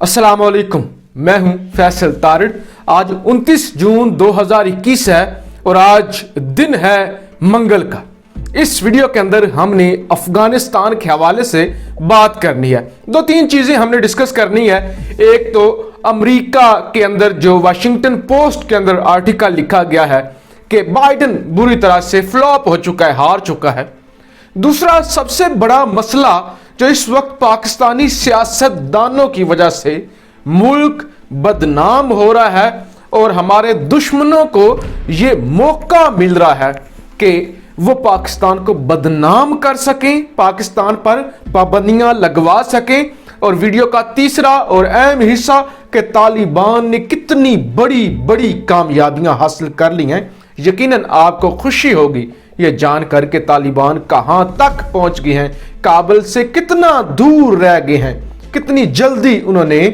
अस्सलामुअलैकुम, मैं हूं फैसल तारिड़। आज 29 जून 2021 है और आज दिन है मंगल का। इस वीडियो के अंदर हमने अफगानिस्तान के हवाले से बात करनी है। दो तीन चीजें हमने डिस्कस करनी है। एक तो अमेरिका के अंदर जो वाशिंगटन पोस्ट के अंदर आर्टिकल लिखा गया है कि बाइडेन बुरी तरह से फ्लॉप हो चुका है, हार चुका है। दूसरा सबसे बड़ा मसला जो इस वक्त पाकिस्तानी सियासतदानों की वजह से मुल्क बदनाम हो रहा है और हमारे दुश्मनों को ये मौका मिल रहा है कि वो पाकिस्तान को बदनाम कर सकें, पाकिस्तान पर पाबंदियां लगवा सकें। और वीडियो का तीसरा और अहम हिस्सा कि तालिबान ने कितनी बड़ी बड़ी कामयाबियां हासिल कर ली हैं। यकीनन आपको खुशी होगी ये जानकर के तालिबान कहां तक पहुंच गए हैं, काबुल से कितना दूर रह गए हैं, कितनी जल्दी उन्होंने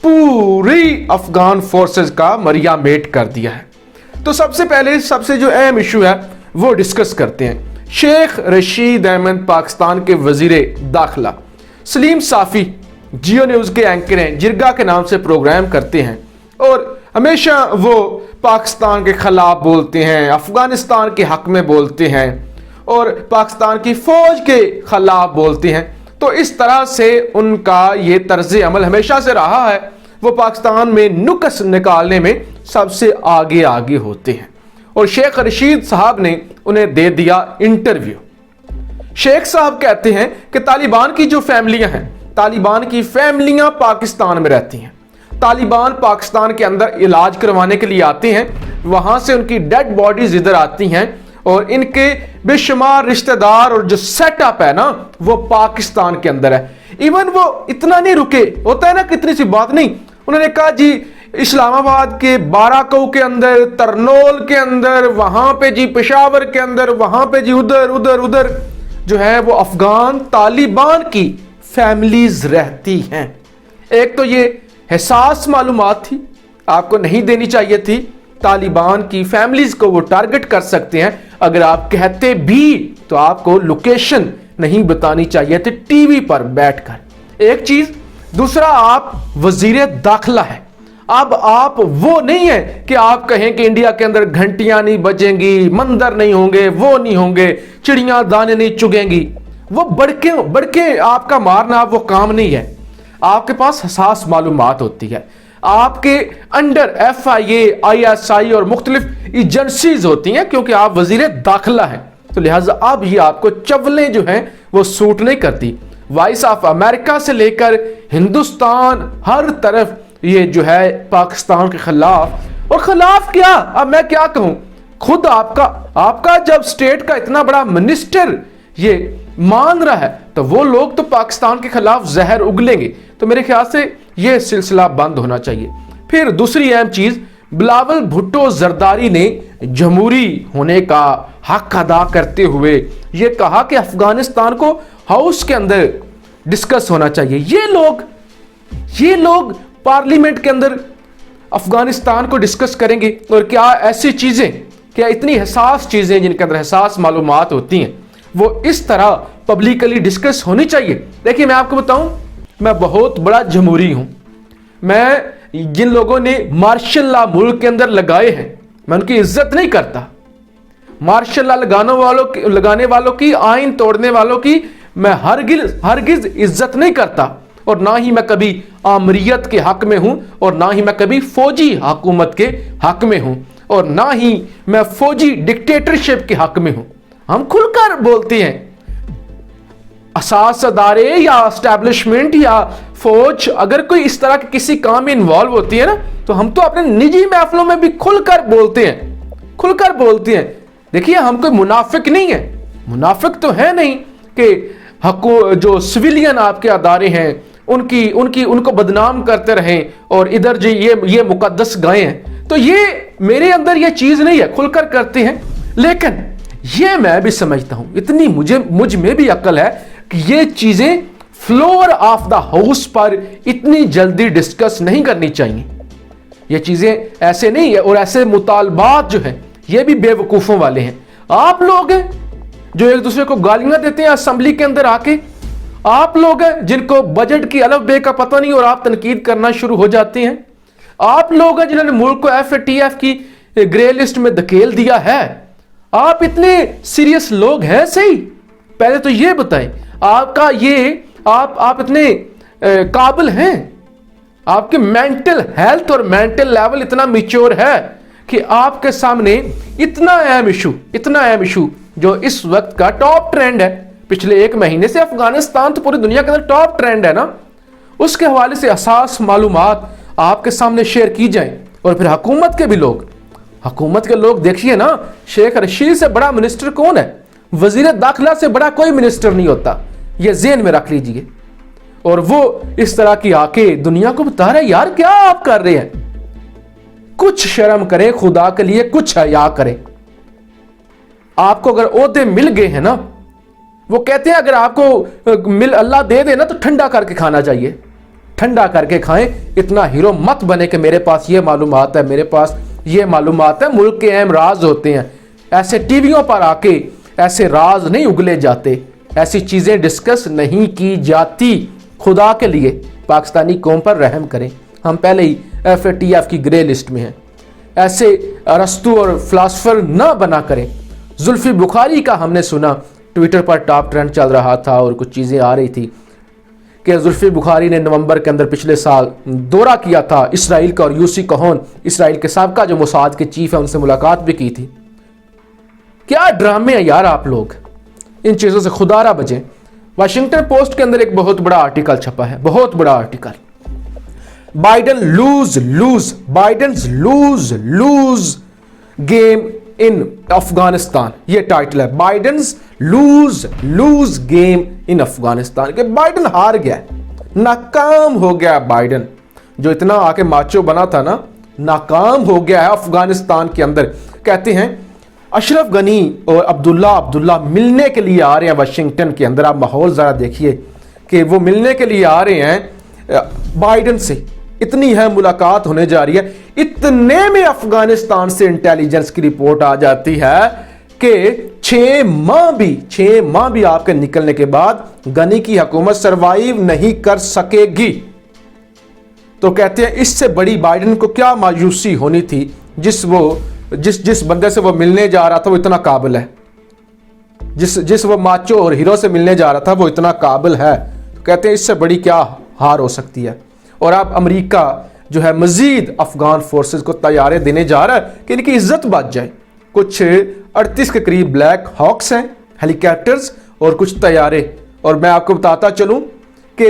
पूरी अफगान फोर्सेस का मरिया मेट कर दिया है। तो सबसे पहले सबसे जो अहम इशू है वो डिस्कस करते हैं। शेख रशीद अहमद पाकिस्तान के वजीर दाखिला, सलीम साफी जियो न्यूज के एंकर हैं, जिरगा के नाम से प्रोग्राम करते हैं और हमेशा वो पाकिस्तान के खिलाफ बोलते हैं, अफगानिस्तान के हक में बोलते हैं और पाकिस्तान की फौज के खिलाफ बोलते हैं। तो इस तरह से उनका ये तर्ज अमल हमेशा से रहा है। वो पाकिस्तान में नुक्स निकालने में सबसे आगे आगे होते हैं और शेख रशीद साहब ने उन्हें दे दिया इंटरव्यू। शेख साहब कहते हैं कि तालिबान की जो फैमिलियां हैं, तालिबान की फैमिलियां पाकिस्तान में रहती हैं। तालिबान पाकिस्तान के अंदर इलाज करवाने के लिए आते हैं, वहां से उनकी डेड बॉडीज इधर आती हैं और इनके बेशुमार रिश्तेदार और जो सेटअप है ना वो पाकिस्तान के अंदर है। इवन वो इतना नहीं रुके, होता है ना कितनी सी बात नहीं, उन्होंने कहा जी इस्लामाबाद के बाराकऊ के अंदर, तरनोल के अंदर, वहां पे जी पेशावर के अंदर, वहां पे जी उधर उधर उधर जो है वो अफगान तालिबान की फैमिलीज रहती हैं। एक तो ये हिसास मालूमात थी, आपको नहीं देनी चाहिए थी। तालिबान की फैमिलीज को वो टारगेट कर सकते हैं। अगर आप कहते भी तो आपको लोकेशन नहीं बतानी चाहिए थी टीवी पर बैठकर। एक चीज, दूसरा आप वजीर दाखिला है। अब आप वो नहीं है कि आप कहें कि इंडिया के अंदर घंटियां नहीं बजेंगी, मंदिर नहीं होंगे, वो नहीं होंगे, चिड़ियां दाने नहीं चुगेंगी। वो बढ़के आपका मारना वो काम नहीं है। आपके पास हसास मालूमात होती है, आपके अंडर FIA, ISI और मुख्तलिफ एजेंसीज होती हैं क्योंकि आप वजीर दाखिला हैं। तो लिहाजा अब ये आपको चवलें जो हैं वो सूट नहीं करती। वॉइस ऑफ अमेरिका से लेकर हिंदुस्तान हर तरफ ये जो है पाकिस्तान के खिलाफ। और खिलाफ क्या, अब मैं क्या कहूं, खुद आपका जब स्टेट का इतना बड़ा मिनिस्टर ये मान रहा है तो वो लोग तो पाकिस्तान के खिलाफ जहर उगलेंगे। तो मेरे ख्याल से ये सिलसिला बंद होना चाहिए। फिर दूसरी अहम चीज, बिलावल भुट्टो जरदारी ने जमहूरी होने का हक अदा करते हुए ये कहा कि अफगानिस्तान को हाउस के अंदर डिस्कस होना चाहिए। ये लोग पार्लियामेंट के अंदर अफगानिस्तान को डिस्कस करेंगे। और क्या ऐसी चीजें, क्या इतनी हसास चीजें जिनके अंदर हसास मालूमात होती हैं वो इस तरह पब्लिकली डिस्कस होनी चाहिए। देखिए मैं आपको बताऊं, मैं बहुत बड़ा जमहूरी हूं। मैं जिन लोगों ने मार्शल लॉ मुल्क के अंदर लगाए हैं मैं उनकी इज्जत नहीं करता। मार्शल लॉ लगाने वालों की, आइन तोड़ने वालों की मैं हरगिज इज्जत नहीं करता। और ना ही मैं कभी आमरीयत के हक में हूं और ना ही मैं कभी फौजी हुकूमत के हक में हूं और ना ही मैं फौजी डिक्टेटरशिप के हक में हूं। हम खुलकर बोलते हैं। असास अदारे या एस्टैब्लिशमेंट या फौज अगर कोई इस तरह के किसी काम में इन्वॉल्व होती है ना तो हम तो अपने निजी महफिलों में भी खुलकर बोलते हैं। देखिए हम कोई मुनाफिक नहीं है, मुनाफिक तो है नहीं कि जो सिविलियन आपके अदारे हैं उनको बदनाम करते रहें और इधर जी ये मुकद्दस गाय हैं। तो ये मेरे अंदर ये चीज नहीं है, खुलकर करते हैं। लेकिन ये मैं भी समझता हूं, इतनी मुझ में भी अक्ल है कि ये चीजें फ्लोर ऑफ द हाउस पर इतनी जल्दी डिस्कस नहीं करनी चाहिए। ये चीजें ऐसे नहीं है और ऐसे मुतालबात जो है ये भी बेवकूफों वाले हैं। आप लोग हैं जो एक दूसरे को गालियां देते हैं असेंबली के अंदर आके, आप लोग हैं जिनको बजट की अलफ बे का पता नहीं और आप तनकीद करना शुरू हो जाते हैं। आप लोग हैं जिन्होंने मुल्क को FATF की ग्रे लिस्ट में धकेल दिया है। आप इतने सीरियस लोग हैं सही? पहले तो ये बताएं, आपका ये आप इतने काबिल हैं? आपके मेंटल हेल्थ और मेंटल लेवल इतना मैच्योर है कि आपके सामने इतना अहम इशू जो इस वक्त का टॉप ट्रेंड है, पिछले 1 महीने से अफगानिस्तान तो पूरी दुनिया के अंदर टॉप ट्रेंड है ना, उसके हवाले से असास मालूमात आपके सामने शेयर की जाए। और फिर हुकूमत के लोग देखिए ना, शेख रशीद से बड़ा मिनिस्टर कौन है? वजीर दाखिला से बड़ा कोई मिनिस्टर नहीं होता, ये ज़हन में रख लीजिए। और वो इस तरह की आके दुनिया को बता रहे यार क्या आप कर रहे हैं, कुछ शर्म करें खुदा के लिए, कुछ हया करें। आपको अगर ओहदे मिल गए हैं ना, वो कहते हैं अगर आपको अल्लाह दे दे ना तो ठंडा करके खाना चाहिए, ठंडा करके खाएं। इतना हीरो मत बने कि मेरे पास ये मालूमात है, मेरे पास ये मालूमात है। मुल्क के अहम राज होते हैं, ऐसे टीवियों पर आके ऐसे राज नहीं उगले जाते, ऐसी चीजें डिस्कस नहीं की जाती। खुदा के लिए पाकिस्तानी कौम पर रहम करें, हम पहले ही FATF की ग्रे लिस्ट में हैं। ऐसे अरस्तु और फिलासफर ना बना करें। जुल्फी बुखारी का हमने सुना, ट्विटर पर टॉप ट्रेंड चल रहा था और कुछ चीज़ें आ रही थी कि जुल्फी बुखारी ने नवंबर के अंदर पिछले साल दौरा किया था इसराइल का, और यूसी कोहन इसराइल के साबका जो मोसाद के चीफ है उनसे मुलाकात भी की थी। क्या ड्रामे हैं यार आप लोग, इन चीज़ों से खुदारा बचें। वाशिंगटन पोस्ट के अंदर एक बहुत बड़ा आर्टिकल छपा है, बहुत बड़ा article, Biden lose game in Afghanistan, ये टाइटल है। Biden's lose game in Afghanistan, कि बाइडन हार गया, नाकाम हो गया। बाइडन जो इतना आके माचो बना था ना, नाकाम हो गया है अफगानिस्तान के अंदर। कहते हैं अशरफ गनी और अब्दुल्ला मिलने के लिए आ रहे हैं वाशिंगटन के अंदर। आप माहौल जरा देखिए कि वो मिलने के लिए आ रहे हैं बाइडन से, इतनी है मुलाकात होने जा रही है। इतने में अफगानिस्तान से इंटेलिजेंस की रिपोर्ट आ जाती है कि 6 माह भी आपके निकलने के बाद गनी की हुकूमत सरवाइव नहीं कर सकेगी। तो कहते हैं इससे बड़ी बाइडन को क्या मायूसी होनी थी, जिस बंदे से वो मिलने जा रहा था वो इतना काबिल है, जिस वो माचो और हीरो से मिलने जा रहा था वो इतना काबिल है। तो कहते हैं इससे बड़ी क्या हार हो सकती है। और आप अमेरिका जो है मजीद अफगान फोर्सेस को तैयारे देने जा रहा है कि इनकी इज्जत बच जाए। कुछ 38 के करीब ब्लैक हॉक्स हैं, हेलीकॉप्टर्स और कुछ तैयारे। और मैं आपको बताता चलूं कि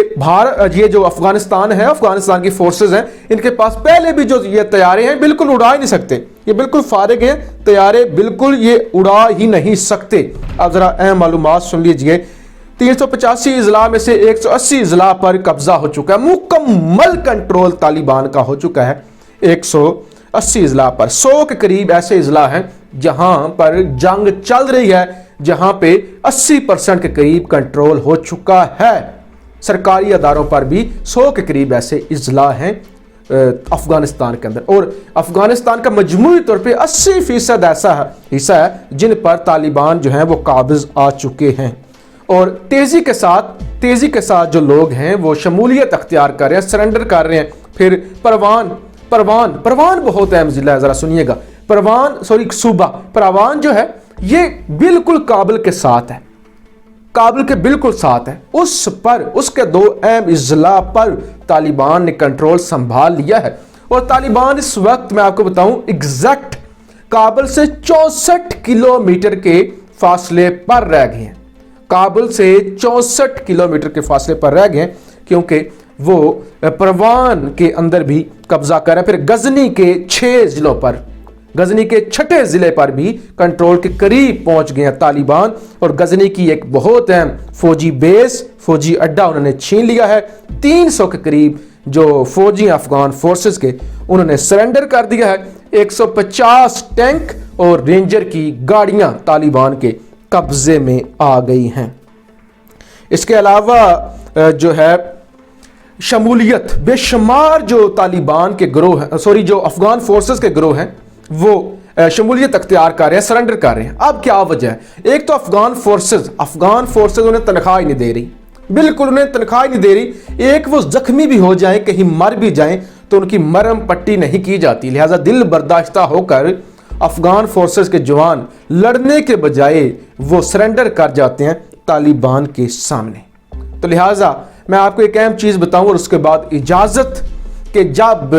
ये जो अफगानिस्तान है, अफगानिस्तान की फोर्सेस हैं, इनके पास पहले भी जो ये तैयारे हैं बिल्कुल उड़ा ही नहीं सकते, ये बिल्कुल फारिग हैं तैयारे, बिल्कुल ये उड़ा ही नहीं सकते। अब जरा अहम मालूमात सुन लीजिए। 385 अजला में से 180 अजला पर कब्जा हो चुका है, मुकम्मल कंट्रोल तालिबान का हो चुका है 180 अजला पर। 100 के करीब ऐसे अजला हैं जहां पर जंग चल रही है, जहां पे 80% के करीब कंट्रोल हो चुका है। सरकारी अदारों पर भी 100 के करीब ऐसे अजला हैं अफगानिस्तान के अंदर। और अफगानिस्तान का मजमूई तौर पे 80% ऐसा हिस्सा है जिन पर तालिबान जो है वो काबिज आ चुके हैं। और तेजी के साथ जो लोग हैं वो शमूलियत अख्तियार कर रहे हैं, सरेंडर कर रहे हैं। फिर परवान बहुत अहम जिला है, जरा सुनिएगा। सूबा परवान जो है ये बिल्कुल काबुल के साथ है, काबुल के बिल्कुल साथ है। उसके 2 अहम अजला पर तालिबान ने कंट्रोल संभाल लिया है। और तालिबान इस वक्त मैं आपको बताऊं एग्जैक्ट काबुल से 64 किलोमीटर के फासले पर रह गए हैं, काबुल से 64 किलोमीटर के फासले पर रह गए, क्योंकि वो परवान के अंदर भी कब्जा कर रहे हैं। फिर गजनी के 6 जिलों पर, गजनी के 6ठे जिले पर भी कंट्रोल के करीब पहुंच गए हैं तालिबान। और गजनी की एक बहुत अहम फौजी अड्डा उन्होंने छीन लिया है। 300 के करीब जो फौजी अफगान फोर्सेस के उन्होंने सरेंडर कर दिया है। 150 टैंक और रेंजर की गाड़ियां तालिबान के कब्जे में आ गई हैं। इसके अलावा जो है शमूलियत बेशुमार जो तालिबान के गिरोह हैं, जो अफगान फोर्सेस के गिरोह हैं वो शमूलियत अख्तियार कर रहे हैं, सरेंडर कर रहे हैं। अब क्या वजह है? एक तो अफगान फोर्सेस उन्हें तनख्वाह ही नहीं दे रही, بالکل انہیں تنخواہ نہیں دے رہی، ایک وہ زخمی بھی ہو جائیں، کہیں مر بھی جائیں تو ان کی مرہم پٹی نہیں کی جاتی، لہٰذا دل برداشتہ ہو کر افغان فورسز کے جوان لڑنے کے بجائے وہ سرنڈر کر جاتے ہیں طالبان کے سامنے۔ تو لہٰذا میں آپ کو ایک اہم چیز بتاؤں اور اس کے بعد اجازت، کہ جب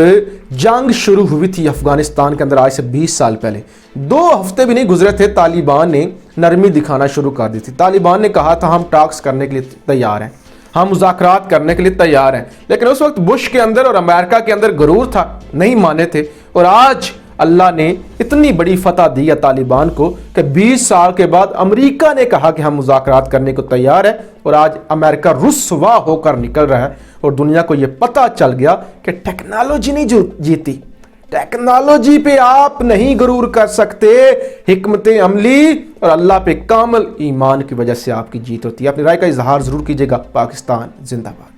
جنگ شروع ہوئی تھی افغانستان کے اندر آج سے 20 سال پہلے، 2 ہفتے بھی نہیں گزرے تھے طالبان نے نرمی دکھانا شروع کر دی تھی۔ طالبان نے کہا تھا ہم ٹاکس کرنے کے لیے تیار ہیں، ہم مذاکرات کرنے کے لیے تیار ہیں، لیکن اس وقت بش کے اندر اور امریکہ کے اندر غرور تھا، نہیں مانے تھے۔ اور آج اللہ نے اتنی بڑی فتح دی ہے طالبان کو کہ 20 سال کے بعد امریکہ نے کہا کہ ہم مذاکرات کرنے کو تیار ہے، اور آج امریکہ رسوا ہو کر نکل رہا ہے، اور دنیا کو یہ پتہ چل گیا کہ ٹیکنالوجی نہیں جیتی، ٹیکنالوجی پہ آپ نہیں غرور کر سکتے، حکمت عملی اور اللہ پہ کامل ایمان کی وجہ سے آپ کی جیت ہوتی ہے۔ اپنی رائے کا اظہار ضرور کیجیے گا۔ پاکستان زندہ باد۔